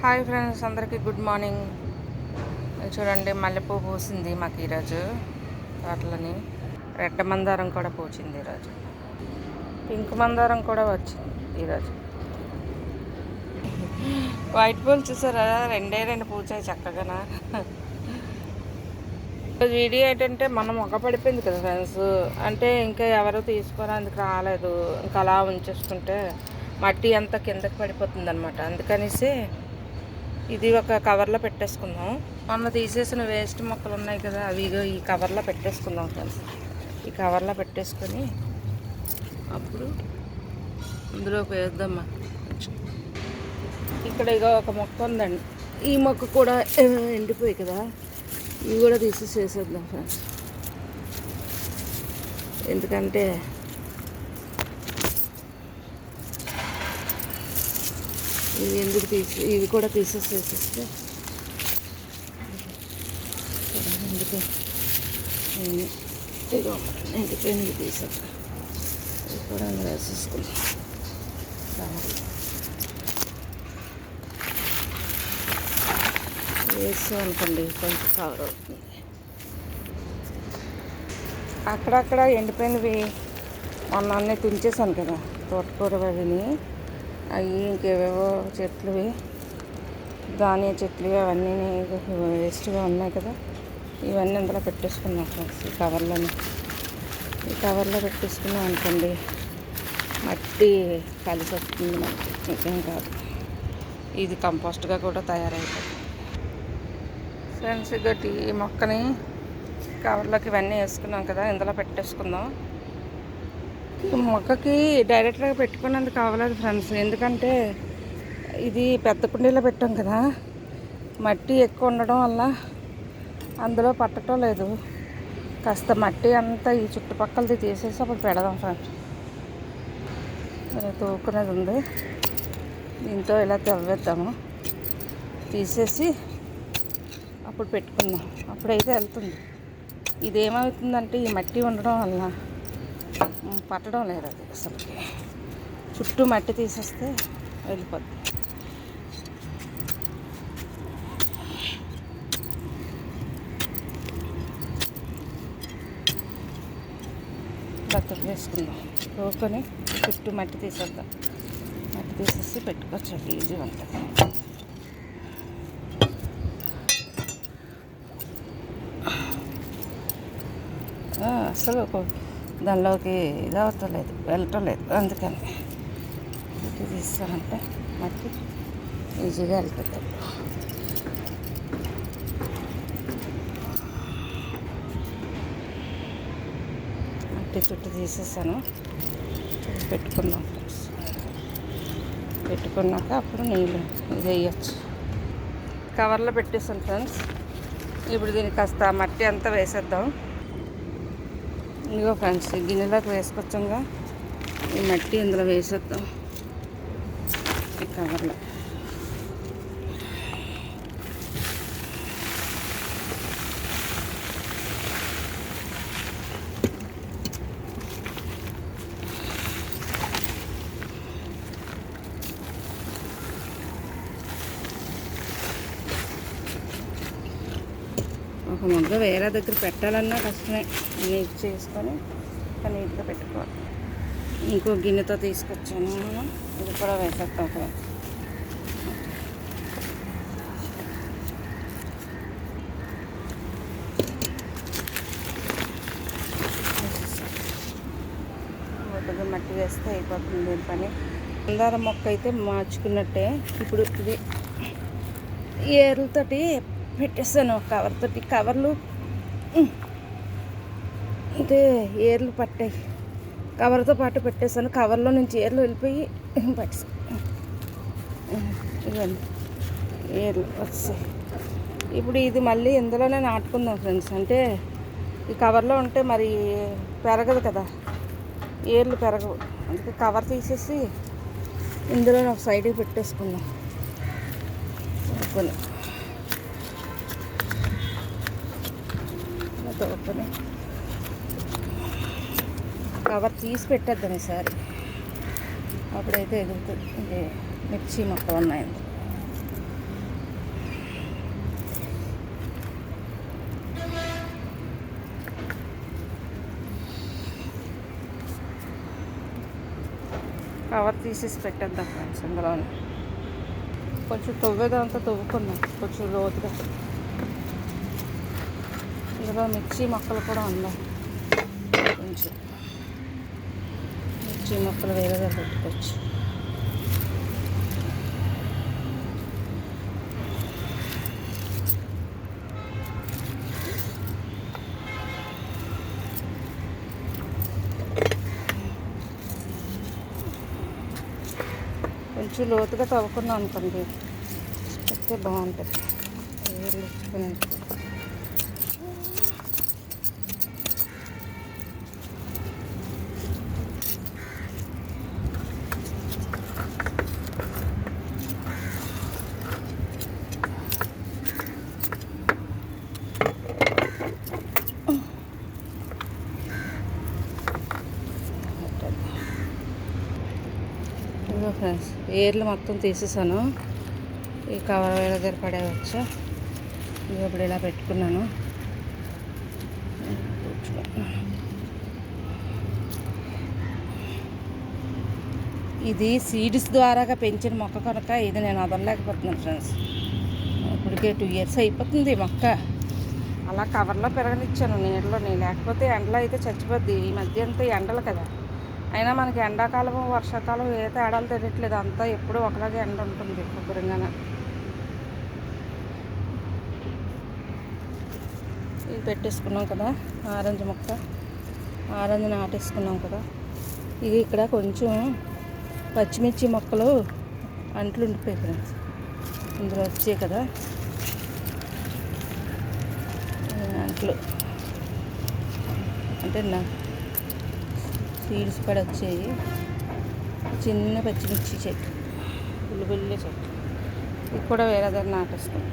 Hi friends, అందరికీ good morning. చూడండి, మల్లెపూ పూసింది మాకు ఈరోజు తోటలని. రెడ్ మందారం కూడా పూచింది ఈరోజు. పింక్ మందారం కూడా వచ్చింది ఈరోజు. వైట్ పూలు చూసారా, రెండు పూచాయి చక్కగా. వీడియో ఏంటంటే మనం మొక్క పడిపోయింది కదా ఫ్రెండ్స్, అంటే ఇంకా ఎవరు తీసుకోవడానికి రాలేదు. ఇంకా అలా ఉంచేసుకుంటే మట్టి అంతా కిందకి పడిపోతుంది అనమాట. అందుకనేసి ఇది ఒక కవర్లో పెట్టేసుకుందాం. మొన్న తీసేసిన వేస్ట్ మొక్కలు ఉన్నాయి కదా, అవి ఈ కవర్లో పెట్టేసుకుందాం ఫ్రెండ్స్. ఈ కవర్లో పెట్టేసుకొని అప్పుడు ఇందులో వేద్దామా. ఇక్కడ ఒక మొక్క ఉందండి, ఈ మొక్క కూడా ఎండిపోయి కదా, ఇవి కూడా తీసేసేద్దాం ఫ్రెండ్స్. ఎందుకంటే ఇవి కూడా తీసేసేస్తే ఎందుకు ఎండిపోయినవి తీసేద్దాం. ఇవి కూడా వేసేసుకుందాం. వేస్తాం అనుకోండి, కొంచెం కవర్ అవుతుంది. అక్కడక్కడ ఎండిపోయినవి మొన్న అన్నీ తుంచేసాను కదా, తోటకూర అవిని, అవి ఇంకేవేవో చెట్లువి, ధాన్య చెట్లు అవన్నీ వేస్ట్గా ఉన్నాయి కదా, ఇవన్నీ అందులో పెట్టేసుకున్నాం ఫ్రెండ్స్. ఈ కవర్లో పెట్టేసుకున్నాం అనుకోండి, మట్టి కలిసి వస్తుంది మనకి, ఇంకేం కాదు. ఇది కంపోస్ట్గా కూడా తయారైపోతుంది ఫ్రెండ్స్. ఇగటి ఈ మొక్కని కవర్లోకి ఇవన్నీ వేసుకున్నాం కదా, ఇందులో పెట్టేసుకుందాం. మొక్కకి డైరెక్ట్గా పెట్టుకున్నందుకు కావలేదు ఫ్రెండ్స్, ఎందుకంటే ఇది పెద్ద కుండీలో పెట్టాం కదా, మట్టి ఎక్కువ ఉండడం వల్ల అందులో పట్టడం లేదు. కాస్త మట్టి అంతా ఈ చుట్టుపక్కలది తీసేసి అప్పుడు పెడదాం ఫ్రెండ్స్. తూకునేది ఉంది, దీంతో ఇలా తవ్వేద్దాము, తీసేసి అప్పుడు పెట్టుకుందాం. అప్పుడైతే వెళ్తుంది. ఇదేమవుతుందంటే ఈ మట్టి ఉండడం వల్ల పట్టడం లేదు అది అసలుకి. చుట్టూ మట్టి తీసేస్తే వెళ్ళిపోద్ది. బతుకు వేసుకుందాం, రోకొని చుట్టూ మట్టి తీసేద్దాం. మట్టి తీసేసి పెట్టుకోవచ్చు, ఈజీ ఉంటుంది. అసలు దానిలోకి ఇది అవతలేదు, వెళ్ళటం లేదు. అందుకని మట్టి తీస్తానంటే మట్టి ఈజీగా వెళ్తుంది. మట్టి చుట్టూ తీసేసాను. పెట్టుకుందాం. పెట్టుకున్నాక అప్పుడు నీళ్ళు ఇది వేయచ్చు. కవర్లో పెట్టేసాను ఫ్రెండ్స్. ఇప్పుడు దీనికి కాస్త మట్టి అంతా వేసేద్దాం. ఇదిగో ఫ్రెండ్స్, గిన్నెలోకి వేసుకొచ్చాగా ఈ మట్టి ఇందులో వేసేద్దాం. ఈ కవర్లో ఒక ముద్ద వేరే దగ్గర పెట్టాలన్నా కష్టమే. నీట్ చేసుకొని నీట్గా పెట్టుకోవాలి. ఇంకో గిన్నెతో తీసుకొచ్చాను, ఇది కూడా వేసేస్తాం. కొద్దిగా మట్టి వేస్తే అయిపోతుంది దీని పని. మందారం మొక్క అయితే మార్చుకున్నట్టే. ఇప్పుడు ఇది ఏర్లతోటి పెట్టేస్తాను, కవర్ తోటి. కవర్లు అంటే ఏర్లు పట్టాయి, కవర్తో పాటు పెట్టేస్తాను. కవర్లో నుంచి ఏర్లు వెళ్ళిపోయి పట్టేస్తాను. ఇవన్నీ ఏర్లు వచ్చాయి. ఇప్పుడు ఇది మళ్ళీ ఇందులోనే నాటుకుందాం ఫ్రెండ్స్. అంటే ఈ కవర్లో ఉంటే మరి పెరగదు కదా, ఏర్లు పెరగవు. అందుకే కవర్ తీసేసి ఇందులో ఒక సైడ్కి పెట్టేసుకుందాం. తోపుని కవర్ తీసి పెట్టేద్దాం ఈసారి, అప్పుడైతే ఎదుగుతుంది. ఇది మిర్చి మొక్క ఉన్నాయి. కవర్ తీసేసి పెట్టేద్దాం ఫ్రెండ్స్. ఇందులోనే కొంచెం తవ్వేదంతా తవ్వుకున్నాం కొంచెం లోతుగా. ఇందులో మిర్చి మొక్కలు కూడా ఉన్నాయి. కొంచెం మిర్చి మొక్కలు వేరేగా పెట్టుకోవచ్చు. కొంచెం లోతుగా తవ్వుకున్నాం అనుకోండి, అయితే బాగుంటుంది. ఫ్రెండ్స్ ఏర్లు మొత్తం తీసేసాను. ఈ కవర్ వేల దగ్గర పడేవచ్చు. ఇప్పుడు ఇలా పెట్టుకున్నాను. ఇది సీడ్స్ ద్వారాగా పెంచిన మొక్క కనుక ఇది నేను వదలలేకపోతున్నాను ఫ్రెండ్స్. ఇప్పటికే 2 years అయిపోతుంది మొక్క. అలా కవర్లో పెరగనిచ్చాను నీళ్ళలో. లేకపోతే ఎండలో అయితే చచ్చిపోద్ది. ఈ మధ్య అంతా ఎండలు కదా, అయినా మనకి ఎండాకాలం వర్షాకాలం ఏ తేడాలు తెలియట్లేదు. అంతా ఎప్పుడూ ఒకలాగే ఎండ ఉంటుంది శుభ్రంగానే. ఇది పెట్టేసుకున్నాం కదా ఆరెంజ్ మొక్క, ఆరెంజ్ నాటేసుకున్నాం కదా. ఇది ఇక్కడ కొంచెం పచ్చిమిర్చి మొక్కలు అంట్లు ఉండిపోయాయి ఫ్రెండ్స్. ఇందులో వచ్చాయి కదా అంట్లు, అంటే నా సీడ్స్ పడి వచ్చాయి. చిన్న పచ్చిమిర్చి చెట్టు, బుల్లి చెట్టు. ఇది కూడా వేరే దగ్గర నాటేస్తాం.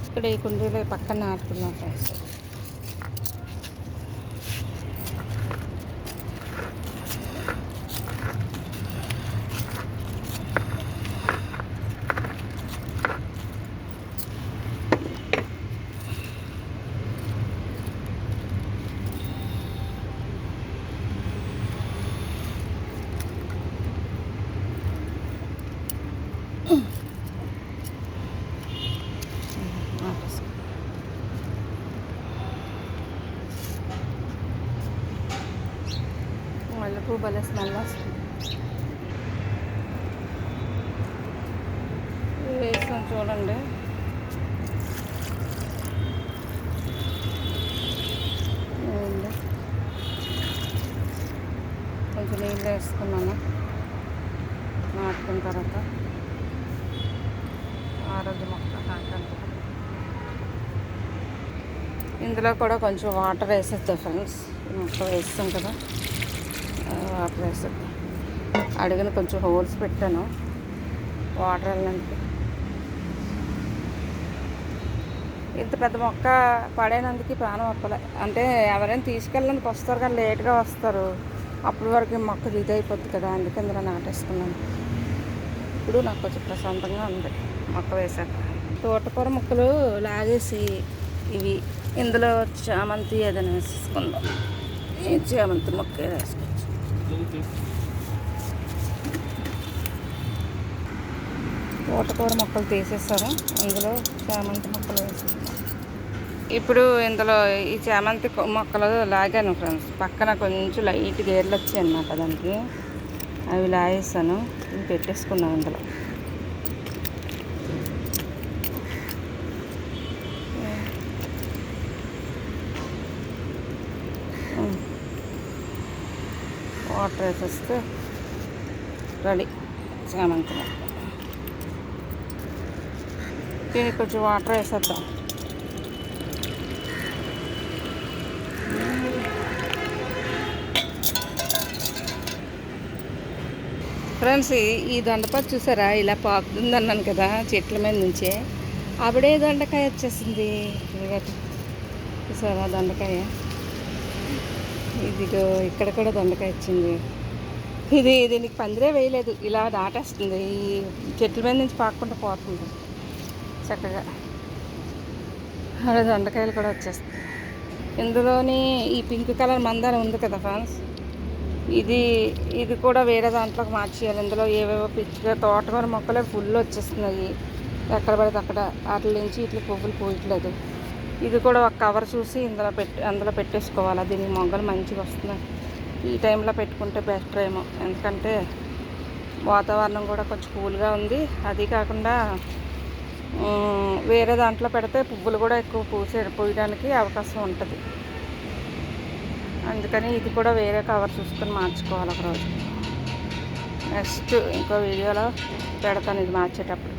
ఇక్కడ ఈ కుండీలో పక్కన నాటుకున్నాం ఫ్రెండ్స్. మల్లెపూ భలే స్మెల్ వస్తుంది. వేసాం చూడండి. కొంచెం నీళ్ళు వేసుకున్నాను నాటుకున్న తర్వాత. ఆరోగ్య మొక్క నాటంటే ఇందులో కూడా కొంచెం వాటర్ వేసేద్దాం ఫ్రెండ్స్. మొక్క వేస్తాం కదా, వాటర్ వేసేద్దాం. అడుగున కొంచెం హోల్స్ పెట్టాను వాటర్ వెళ్ళడానికి. ఇంత పెద్ద మొక్క పడేనందుకు ప్రాణం అప్పలే. అంటే ఎవరైనా తీసుకెళ్ళడానికి వస్తారు కానీ లేట్గా వస్తారు, అప్పటి వరకు మొక్క ఇది అయిపోద్ది కదా, అందుకే ఇందులో నాటేసుకున్నాను. ఇప్పుడు నాకు కొంచెం ప్రశాంతంగా ఉంది మొక్క వేసాక. తోటకూర మొక్కలు లాగేసి ఇవి ఇందులో చామంతి ఏదైనా వేసేసుకుందాం. ఈ చామంతి మొక్క వేసుకోవచ్చు. తోటకూర మొక్కలు తీసేస్తారు, ఇందులో చామంతి మొక్కలు వేసేస్తాం. ఇప్పుడు ఇందులో ఈ చామంతి మొక్కలు లాగాను ఫ్రెండ్స్. పక్కన కొంచెం లైట్ గేర్లు వచ్చాయి అన్నమాట దానికి, అవి లాగేసాను. ఇవి పెట్టేసుకున్నాను ఇందులో. వాటర్ వేసేస్తే రెడీ చామంతి మొక్క. దీనికి కొంచెం వాటర్ వేసేద్దాం. ఫ్రెండ్స్ ఈ దొండపాటు చూసారా, ఇలా పాకుతుంది అన్నాను కదా చెట్ల మీద నుంచే. అప్పుడే దొండకాయ వచ్చేసింది. చూసారా దొండకాయ, ఇదిగో ఇక్కడ కూడా దొండకాయ వచ్చింది. దీనికి పందిరే వేయలేదు, ఇలా దాటేస్తుంది. ఈ చెట్ల మీద నుంచి పాక్కుంటూ పోతుంది చక్కగా. అలా దొండకాయలు కూడా వచ్చేస్తాయి. ఇందులోని ఈ పింక్ కలర్ మందారం ఉంది కదా ఫ్రెండ్స్, ఇది ఇది కూడా వేరే దాంట్లోకి మార్చేయాలి. ఇందులో ఏవేవో పిచ్చిగా తోటకూర మొక్కలే ఫుల్ వచ్చేస్తున్నాయి, ఎక్కడ పడితే అక్కడ. వాటి నుంచి ఇట్లా పువ్వులు పూయట్లేదు. ఇది కూడా ఒక కవర్ చూసి అందులో పెట్టేసుకోవాలి. దీనికి మొగ్గలు మంచిగా వస్తున్నాయి. ఈ టైంలో పెట్టుకుంటే బెటర్ ఏమో, ఎందుకంటే వాతావరణం కూడా కొంచెం కూల్గా ఉంది. అది కాకుండా వేరే దాంట్లో పెడితే పువ్వులు కూడా ఎక్కువ పూయడానికి అవకాశం ఉంటుంది. అందుకని ఇది కూడా వేరే కవర్ చూసుకొని మార్చుకోవాలి ఒకరోజు. నెక్స్ట్ ఇంకో వీడియోలో పెడతాను ఇది మార్చేటప్పుడు.